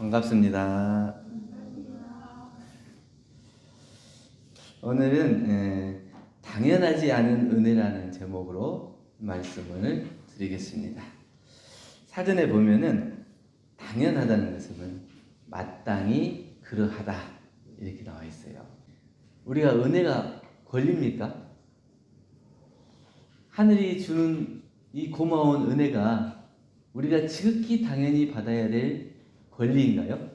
반갑습니다. 오늘은 당연하지 않은 은혜라는 제목으로 말씀을 드리겠습니다. 사전에 보면은 당연하다는 것은 마땅히 그러하다 이렇게 나와 있어요. 우리가 은혜가 권리입니까? 하늘이 주는 이 고마운 은혜가 우리가 지극히 당연히 받아야 될 권리인가요?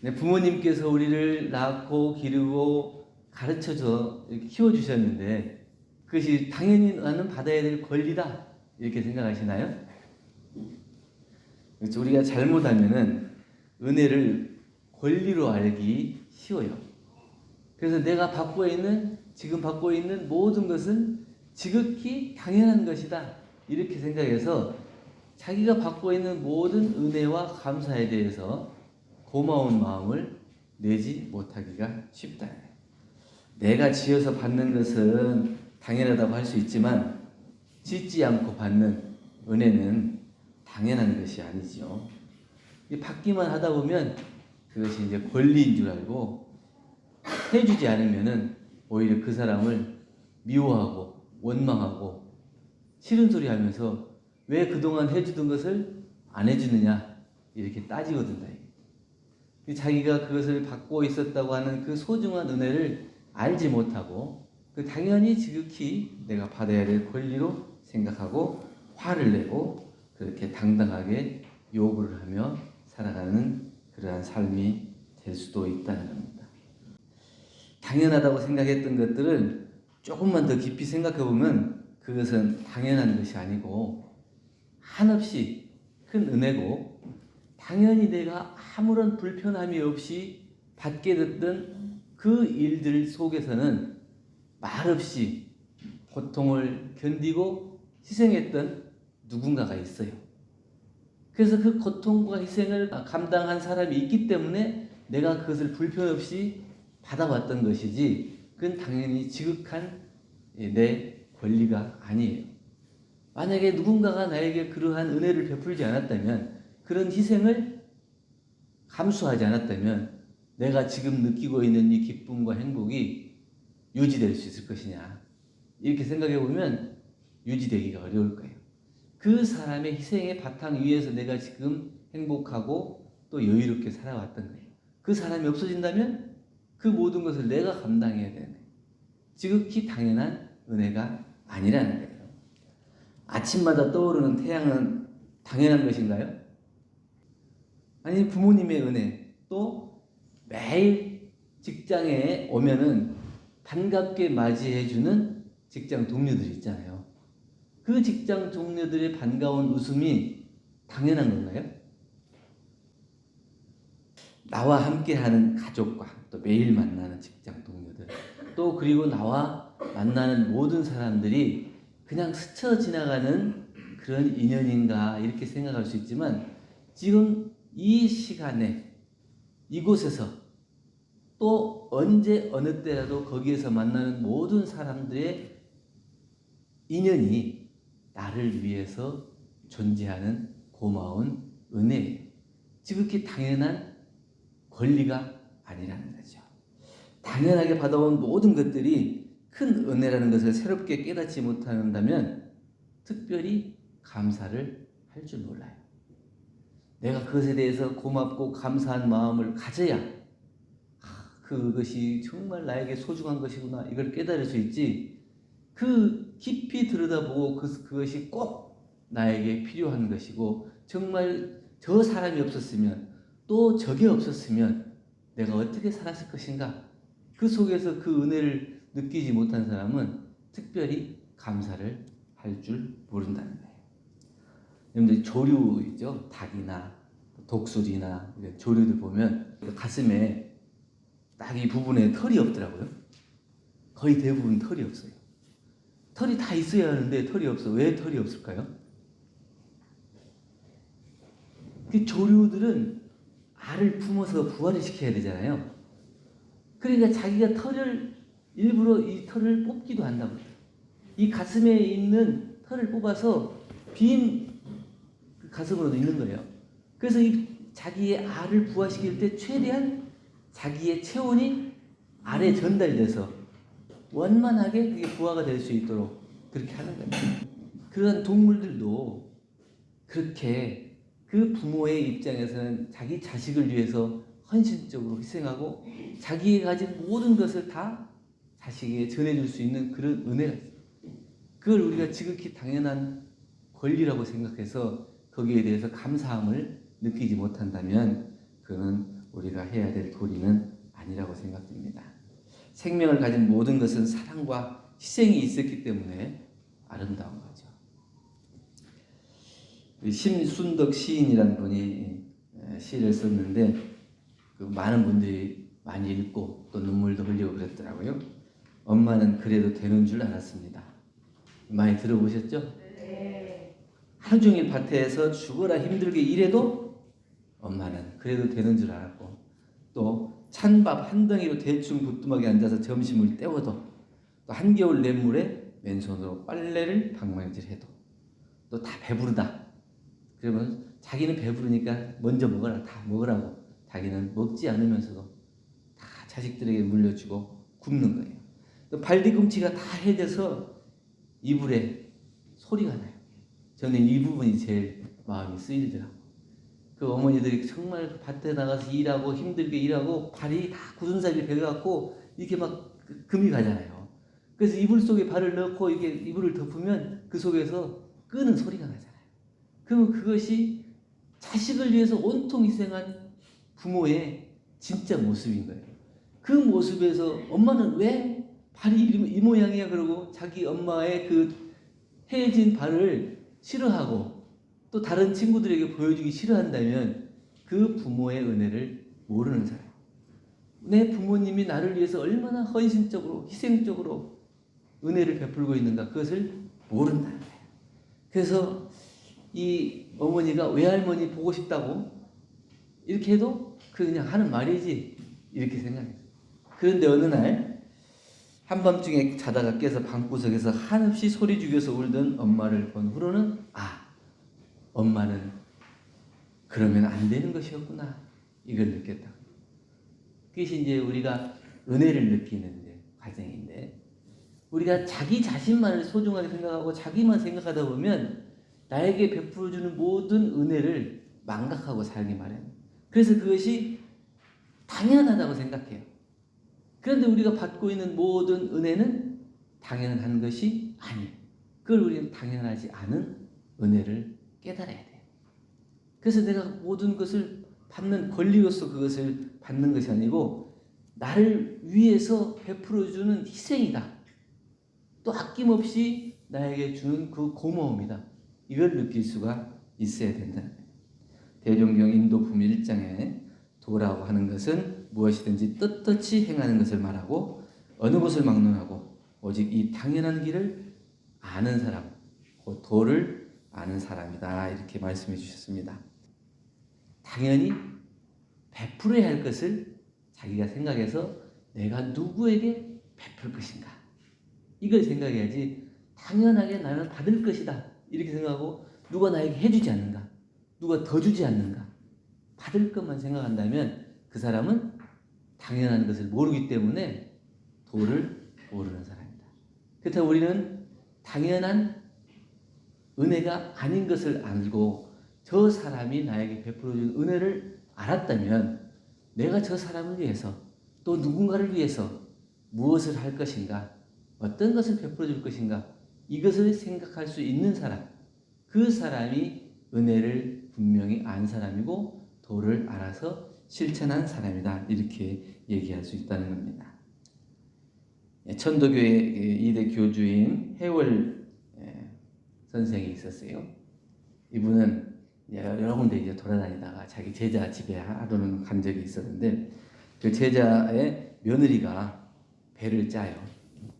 네, 부모님께서 우리를 낳고 기르고 가르쳐줘 키워주셨는데 그것이 당연히 나는 받아야 될 권리다 이렇게 생각하시나요? 그렇죠. 우리가 잘못하면은 은혜를 권리로 알기 쉬워요. 그래서 내가 지금 받고 있는 모든 것은 지극히 당연한 것이다 이렇게 생각해서 자기가 받고 있는 모든 은혜와 감사에 대해서 고마운 마음을 내지 못하기가 쉽다. 내가 지어서 받는 것은 당연하다고 할 수 있지만 짓지 않고 받는 은혜는 당연한 것이 아니죠. 받기만 하다 보면 그것이 이제 권리인 줄 알고 해주지 않으면은 오히려 그 사람을 미워하고 원망하고 싫은 소리 하면서 왜 그동안 해주던 것을 안 해주느냐 이렇게 따지거든요. 자기가 그것을 받고 있었다고 하는 그 소중한 은혜를 알지 못하고 당연히 지극히 내가 받아야 될 권리로 생각하고 화를 내고 그렇게 당당하게 요구를 하며 살아가는 그러한 삶이 될 수도 있다는 겁니다. 당연하다고 생각했던 것들을 조금만 더 깊이 생각해 보면 그것은 당연한 것이 아니고 한없이 큰 은혜고 당연히 내가 아무런 불편함이 없이 받게 됐던 그 일들 속에서는 말없이 고통을 견디고 희생했던 누군가가 있어요. 그래서 그 고통과 희생을 감당한 사람이 있기 때문에 내가 그것을 불편 없이 받아왔던 것이지 그건 당연히 지극한 내 권리가 아니에요. 만약에 누군가가 나에게 그러한 은혜를 베풀지 않았다면 그런 희생을 감수하지 않았다면 내가 지금 느끼고 있는 이 기쁨과 행복이 유지될 수 있을 것이냐 이렇게 생각해 보면 유지되기가 어려울 거예요. 그 사람의 희생의 바탕 위에서 내가 지금 행복하고 또 여유롭게 살아왔던 거예요. 그 사람이 없어진다면 그 모든 것을 내가 감당해야 되는 거예요. 지극히 당연한 은혜가 아니라는 거예요. 아침마다 떠오르는 태양은 당연한 것인가요? 아니 부모님의 은혜 또 매일 직장에 오면은 반갑게 맞이해주는 직장 동료들 있잖아요. 그 직장 동료들의 반가운 웃음이 당연한 건가요? 나와 함께하는 가족과 또 매일 만나는 직장 동료들 또 그리고 나와 만나는 모든 사람들이 그냥 스쳐 지나가는 그런 인연인가 이렇게 생각할 수 있지만 지금 이 시간에 이곳에서 또 언제 어느 때라도 거기에서 만나는 모든 사람들의 인연이 나를 위해서 존재하는 고마운 은혜예요. 지극히 당연한 권리가 아니라는 거죠. 당연하게 받아온 모든 것들이 큰 은혜라는 것을 새롭게 깨닫지 못한다면 특별히 감사를 할 줄 몰라요. 내가 그것에 대해서 고맙고 감사한 마음을 가져야 그것이 정말 나에게 소중한 것이구나 이걸 깨달을 수 있지. 그 깊이 들여다보고 그것이 꼭 나에게 필요한 것이고 정말 저 사람이 없었으면 또 저게 없었으면 내가 어떻게 살았을 것인가 그 속에서 그 은혜를 느끼지 못한 사람은 특별히 감사를 할 줄 모른다는 거예요. 여러분들 조류 있죠? 닭이나 독수리나 이런 조류들 보면 가슴에 딱 이 부분에 털이 없더라고요. 거의 대부분 털이 없어요. 털이 다 있어야 하는데 털이 없어. 왜 털이 없을까요? 그 조류들은 알을 품어서 부화를 시켜야 되잖아요. 그러니까 자기가 일부러 이 털을 뽑기도 한다고 해요. 이 가슴에 있는 털을 뽑아서 빈 가슴으로 있는 거예요. 그래서 이 자기의 알을 부화시킬 때 최대한 자기의 체온이 알에 전달돼서 원만하게 그게 부화가 될 수 있도록 그렇게 하는 겁니다. 그런 동물들도 그렇게 그 부모의 입장에서는 자기 자식을 위해서 헌신적으로 희생하고 자기가 가진 모든 것을 다 자식에게 전해줄 수 있는 그런 은혜가 있어요. 그걸 우리가 지극히 당연한 권리라고 생각해서 거기에 대해서 감사함을 느끼지 못한다면 그는 우리가 해야 될 도리는 아니라고 생각됩니다. 생명을 가진 모든 것은 사랑과 희생이 있었기 때문에 아름다운 거죠. 심순덕 시인이라는 분이 시를 썼는데 그 많은 분들이 많이 읽고 또 눈물도 흘리고 그랬더라고요. 엄마는 그래도 되는 줄 알았습니다. 많이 들어보셨죠? 네. 하루 종일 밭에서 죽어라 힘들게 일해도 엄마는 그래도 되는 줄 알았고, 또 찬밥 한 덩이로 대충 부뚜막에 앉아서 점심을 때워도, 또 한겨울 냇물에 맨손으로 빨래를 방망이질해도, 또 다 배부르다 그러면 자기는 배부르니까 먼저 먹어라, 다 먹으라고 자기는 먹지 않으면서도 다 자식들에게 물려주고 굶는 거예요. 또 발뒤꿈치가 다 해져서 이불에 소리가 나요. 저는 이 부분이 제일 마음이 쓰이더라고요. 그 어머니들이 정말 밭에 나가서 일하고 힘들게 일하고 발이 다 굳은 살이 배겨갖고 이렇게 막 금이 가잖아요. 그래서 이불 속에 발을 넣고 이게 이불을 덮으면 그 속에서 끄는 소리가 나잖아요. 그러면 그것이 자식을 위해서 온통 희생한 부모의 진짜 모습인 거예요. 그 모습에서 엄마는 왜 발이 이 모양이야 그러고 자기 엄마의 그 헤어진 발을 싫어하고 또 다른 친구들에게 보여주기 싫어한다면 그 부모의 은혜를 모르는 사람. 내 부모님이 나를 위해서 얼마나 헌신적으로 희생적으로 은혜를 베풀고 있는가 그것을 모른다는 거예요. 그래서 이 어머니가 외할머니 보고 싶다고 이렇게 해도 그냥 하는 말이지 이렇게 생각해요. 그런데 어느 날 한밤중에 자다가 깨서 방구석에서 한없이 소리 죽여서 울던 엄마를 본 후로는 엄마는 그러면 안 되는 것이었구나 이걸 느꼈다. 그것이 이제 우리가 은혜를 느끼는 과정인데, 우리가 자기 자신만을 소중하게 생각하고 자기만 생각하다 보면 나에게 베풀어주는 모든 은혜를 망각하고 살기 마련. 그래서 그것이 당연하다고 생각해요. 그런데 우리가 받고 있는 모든 은혜는 당연한 것이 아니에요. 그걸 우리는 당연하지 않은 은혜를 깨달아야 돼요. 그래서 내가 모든 것을 받는 권리로서 그것을 받는 것이 아니고 나를 위해서 베풀어주는 희생이다. 또 아낌없이 나에게 주는 그 고마움이다. 이걸 느낄 수가 있어야 된다는 거예요. 대종경 인도품 1장에 도라고 하는 것은 무엇이든지 떳떳이 행하는 것을 말하고 어느 것을 막론하고 오직 이 당연한 길을 아는 사람, 그 도를 아는 사람이다. 이렇게 말씀해 주셨습니다. 당연히 베풀어야 할 것을 자기가 생각해서 내가 누구에게 베풀 것인가 이걸 생각해야지 당연하게 나는 받을 것이다 이렇게 생각하고 누가 나에게 해주지 않는가, 누가 더 주지 않는가, 받을 것만 생각한다면 그 사람은 당연한 것을 모르기 때문에 도를 모르는 사람이다. 그렇다고 우리는 당연한 은혜가 아닌 것을 알고 저 사람이 나에게 베풀어준 은혜를 알았다면 내가 저 사람을 위해서 또 누군가를 위해서 무엇을 할 것인가, 어떤 것을 베풀어 줄 것인가 이것을 생각할 수 있는 사람, 그 사람이 은혜를 분명히 안 사람이고 도를 알아서 실천한 사람이다. 이렇게 얘기할 수 있다는 겁니다. 천도교의 2대 교주인 해월 선생이 있었어요. 이분은 여러 군데 이제 돌아다니다가 자기 제자 집에 하루는 간 적이 있었는데 그 제자의 며느리가 배를 짜요.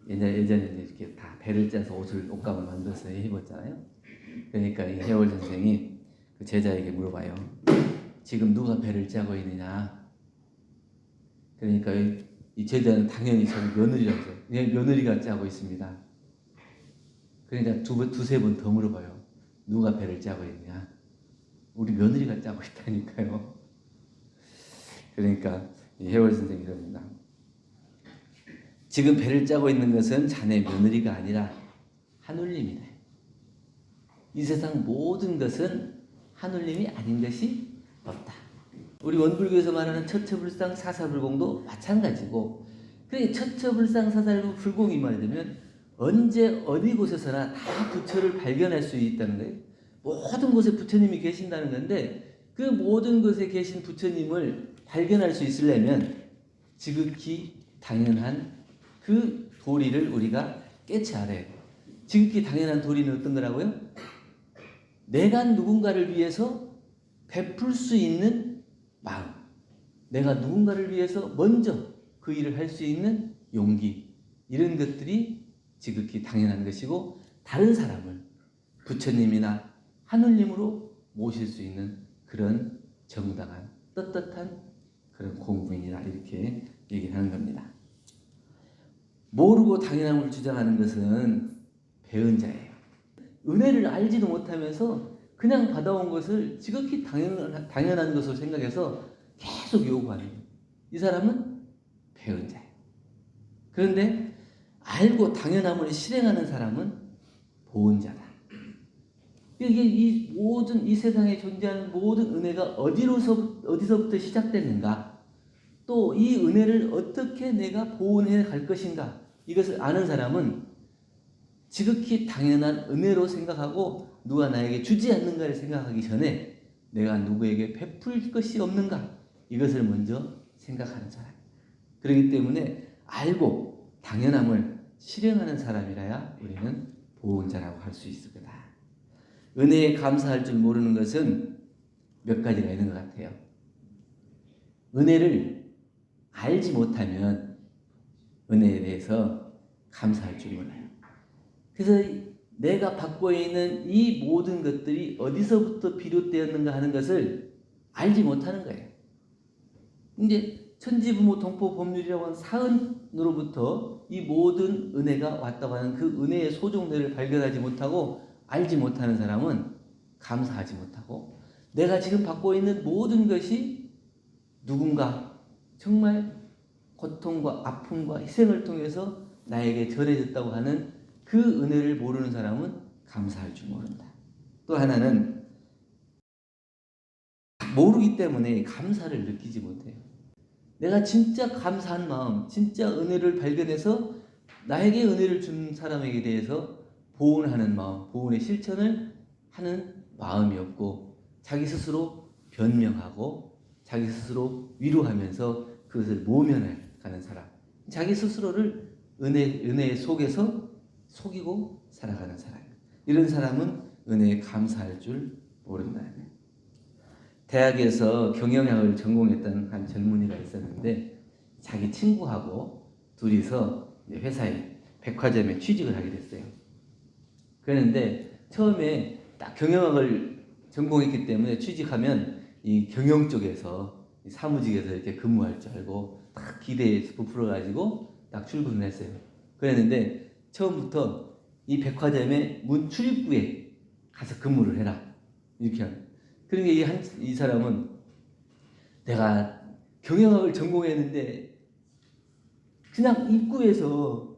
예전에 이렇게 다 배를 짜서 옷감을 만들어서 입었잖아요. 그러니까 이 해월 선생이 그 제자에게 물어봐요. 지금 누가 배를 짜고 있느냐? 그러니까 이 제자는 당연히 자기 며느리라고 해서 며느리가 짜고 있습니다. 그러니까 두세 번 더 물어봐요. 누가 배를 짜고 있느냐? 우리 며느리가 짜고 있다니까요. 그러니까 이 해월 선생이 이럽니다. 지금 배를 짜고 있는 것은 자네 며느리가 아니라 하늘님이다. 이 세상 모든 것은 하늘님이 아닌 것이 없다. 우리 원불교에서 말하는 처처불상 사사불공도 마찬가지고, 그러니까 처처불상 사사불공이 말하면 언제 어디 곳에서나 다 부처를 발견할 수 있다는 거예요. 모든 곳에 부처님이 계신다는 건데, 그 모든 곳에 계신 부처님을 발견할 수 있으려면 지극히 당연한 그 도리를 우리가 깨치 알아야 돼요. 지극히 당연한 도리는 어떤 거라고요? 내가 누군가를 위해서 베풀 수 있는 마음, 내가 누군가를 위해서 먼저 그 일을 할 수 있는 용기, 이런 것들이 지극히 당연한 것이고, 다른 사람을 부처님이나 하느님으로 모실 수 있는 그런 정당한 떳떳한 그런 공부인이라 이렇게 얘기하는 겁니다. 모르고 당연함을 주장하는 것은 배은 자예요. 은혜를 알지도 못하면서 그냥 받아온 것을 지극히 당연한 것으로 생각해서 계속 요구하는 거예요. 이 사람은 배은 자예요. 그런데 알고 당연함을 실행하는 사람은 보은 자다. 이게 이 모든 이 세상에 존재하는 모든 은혜가 어디서부터 시작됐는가, 또 이 은혜를 어떻게 내가 보온해 갈 것인가, 이것을 아는 사람은 지극히 당연한 은혜로 생각하고, 누가 나에게 주지 않는가를 생각하기 전에 내가 누구에게 베풀 것이 없는가, 이것을 먼저 생각하는 사람. 그렇기 때문에 알고 당연함을 실행하는 사람이라야 우리는 보온자라고 할 수 있을 거다. 은혜에 감사할 줄 모르는 것은 몇 가지가 있는 것 같아요. 은혜를 알지 못하면 은혜에 대해서 감사할 줄 몰라요. 그래서 내가 받고 있는 이 모든 것들이 어디서부터 비롯되었는가 하는 것을 알지 못하는 거예요. 이제 천지부모 동포법률이라고 하는 사은으로부터 이 모든 은혜가 왔다고 하는 그 은혜의 소종들을 발견하지 못하고 알지 못하는 사람은 감사하지 못하고, 내가 지금 받고 있는 모든 것이 누군가 정말 고통과 아픔과 희생을 통해서 나에게 전해졌다고 하는 그 은혜를 모르는 사람은 감사할 줄 모른다. 또 하나는 모르기 때문에 감사를 느끼지 못해요. 내가 진짜 감사한 마음, 진짜 은혜를 발견해서 나에게 은혜를 준 사람에게 대해서 보온하는 마음, 보온의 실천을 하는 마음이 없고, 자기 스스로 변명하고 자기 스스로 위로하면서 그것을 모면해가는 사람, 자기 스스로를 은혜 속에서 속이고 살아가는 사람, 이런 사람은 은혜에 감사할 줄 모른다. 대학에서 경영학을 전공했던 한 젊은이가 있었는데, 자기 친구하고 둘이서 회사에 백화점에 취직을 하게 됐어요. 그런데 처음에 딱 경영학을 전공했기 때문에 취직하면 이 경영 쪽에서 사무직에서 이렇게 근무할 줄 알고 딱 기대에 부풀어 가지고 딱 출근을 했어요. 그랬는데 처음부터 이 백화점의 문 출입구에 가서 근무를 해라, 이렇게 하는. 그러니까 이 사람은 내가 경영학을 전공했는데 그냥 입구에서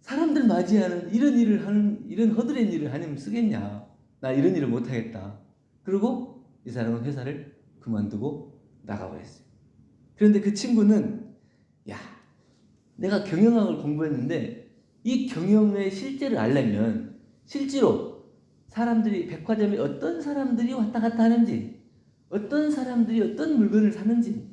사람들 맞이하는 이런 일을 하는, 이런 허드렛 일을 하려면 쓰겠냐, 나 이런 일을 못하겠다. 그리고 이 사람은 회사를 그만두고 나가버렸어요. 그런데 그 친구는, 야, 내가 경영학을 공부했는데 이 경영의 실제를 알려면 실제로 사람들이 백화점에 어떤 사람들이 왔다 갔다 하는지, 어떤 사람들이 어떤 물건을 사는지,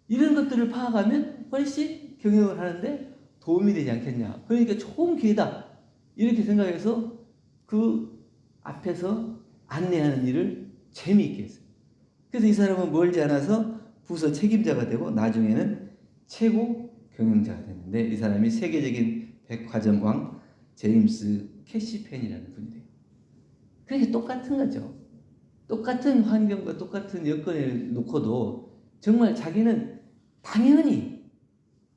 이런 것들을 파악하면 훨씬 경영을 하는데 도움이 되지 않겠냐. 그러니까 좋은 기회다, 이렇게 생각해서 그 앞에서 안내하는 일을 재미있게 했어요. 그래서 이 사람은 멀지 않아서 부서 책임자가 되고 나중에는 최고 경영자가 됐는데, 이 사람이 세계적인 백화점 왕 제임스 캐시펜이라는 분이 돼요. 그러니까 똑같은 거죠. 똑같은 환경과 똑같은 여건을 놓고도 정말 자기는 당연히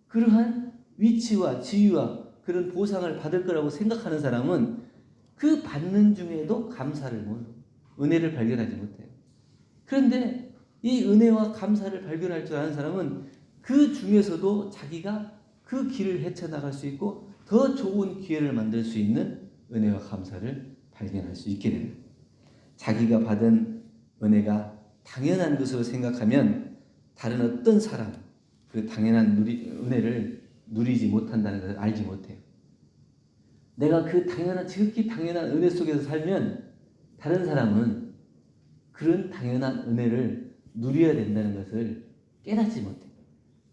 그러한 위치와 지위와 그런 보상을 받을 거라고 생각하는 사람은 그 받는 중에도 감사를 못해요. 은혜를 발견하지 못해요. 그런데 이 은혜와 감사를 발견할 줄 아는 사람은 그 중에서도 자기가 그 길을 헤쳐나갈 수 있고 더 좋은 기회를 만들 수 있는 은혜와 감사를 발견할 수 있게 됩니다. 자기가 받은 은혜가 당연한 것으로 생각하면 다른 어떤 사람 그 당연한 은혜를 누리지 못한다는 것을 알지 못해요. 내가 그 지극히 당연한 은혜 속에서 살면 다른 사람은 그런 당연한 은혜를 누려야 된다는 것을 깨닫지 못해요.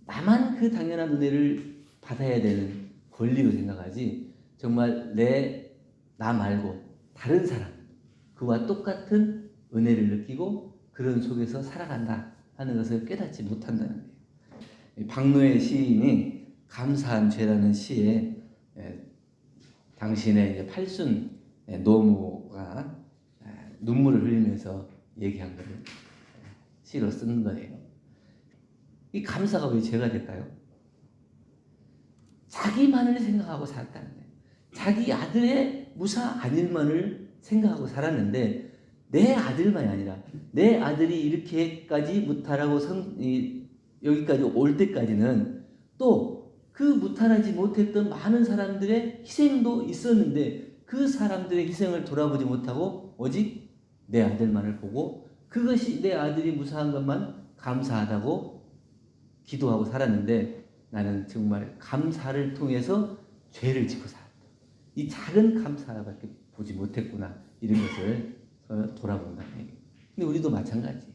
나만 그 당연한 은혜를 받아야 되는 권리로 생각하지 정말 나 말고 다른 사람 그와 똑같은 은혜를 느끼고 그런 속에서 살아간다 하는 것을 깨닫지 못한다는 거예요. 박노해 시인이 감사한 죄라는 시에 당신의 이제 팔순 노모가 눈물을 흘리면서 얘기한 것을 시로 쓴 거예요. 이 감사가 왜 죄가 될까요? 자기만을 생각하고 살았다는 거예요. 자기 아들의 무사 안일만을 생각하고 살았는데 내 아들만이 아니라 내 아들이 이렇게까지 무탈하고 여기까지 올 때까지는 또 그 무탈하지 못했던 많은 사람들의 희생도 있었는데 그 사람들의 희생을 돌아보지 못하고 오직 내 아들만을 보고 그것이 내 아들이 무사한 것만 감사하다고 기도하고 살았는데 나는 정말 감사를 통해서 죄를 짓고 살았다. 이 작은 감사밖에 보지 못했구나. 이런 것을 돌아본다는 얘기예요. 근데 우리도 마찬가지예요.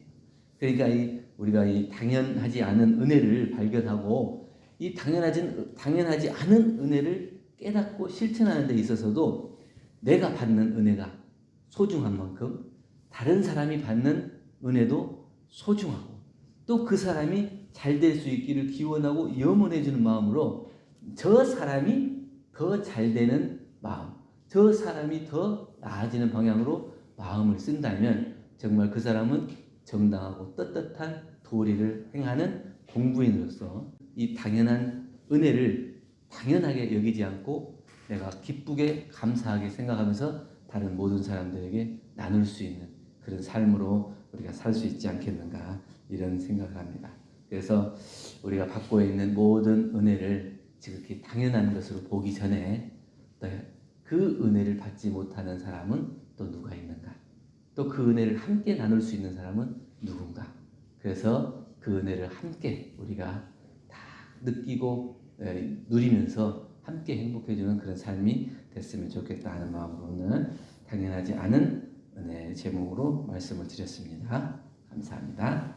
그러니까 우리가 이 당연하지 않은 은혜를 발견하고 이 당연하지 않은 은혜를 깨닫고 실천하는 데 있어서도 내가 받는 은혜가 소중한 만큼 다른 사람이 받는 은혜도 소중하고 또 그 사람이 잘 될 수 있기를 기원하고 염원해 주는 마음으로 저 사람이 더 잘 되는 마음, 저 사람이 더 나아지는 방향으로 마음을 쓴다면 정말 그 사람은 정당하고 떳떳한 도리를 행하는 공부인으로서 이 당연한 은혜를 당연하게 여기지 않고 내가 기쁘게 감사하게 생각하면서 다른 모든 사람들에게 나눌 수 있는 그런 삶으로 우리가 살 수 있지 않겠는가 이런 생각을 합니다. 그래서 우리가 받고 있는 모든 은혜를 지극히 당연한 것으로 보기 전에 그 은혜를 받지 못하는 사람은 또 누가 있는가? 또 그 은혜를 함께 나눌 수 있는 사람은 누군가? 그래서 그 은혜를 함께 우리가 다 느끼고 누리면서 함께 행복해지는 그런 삶이 됐으면 좋겠다 하는 마음으로 오늘 당연하지 않은 은혜 제목으로 말씀을 드렸습니다. 감사합니다.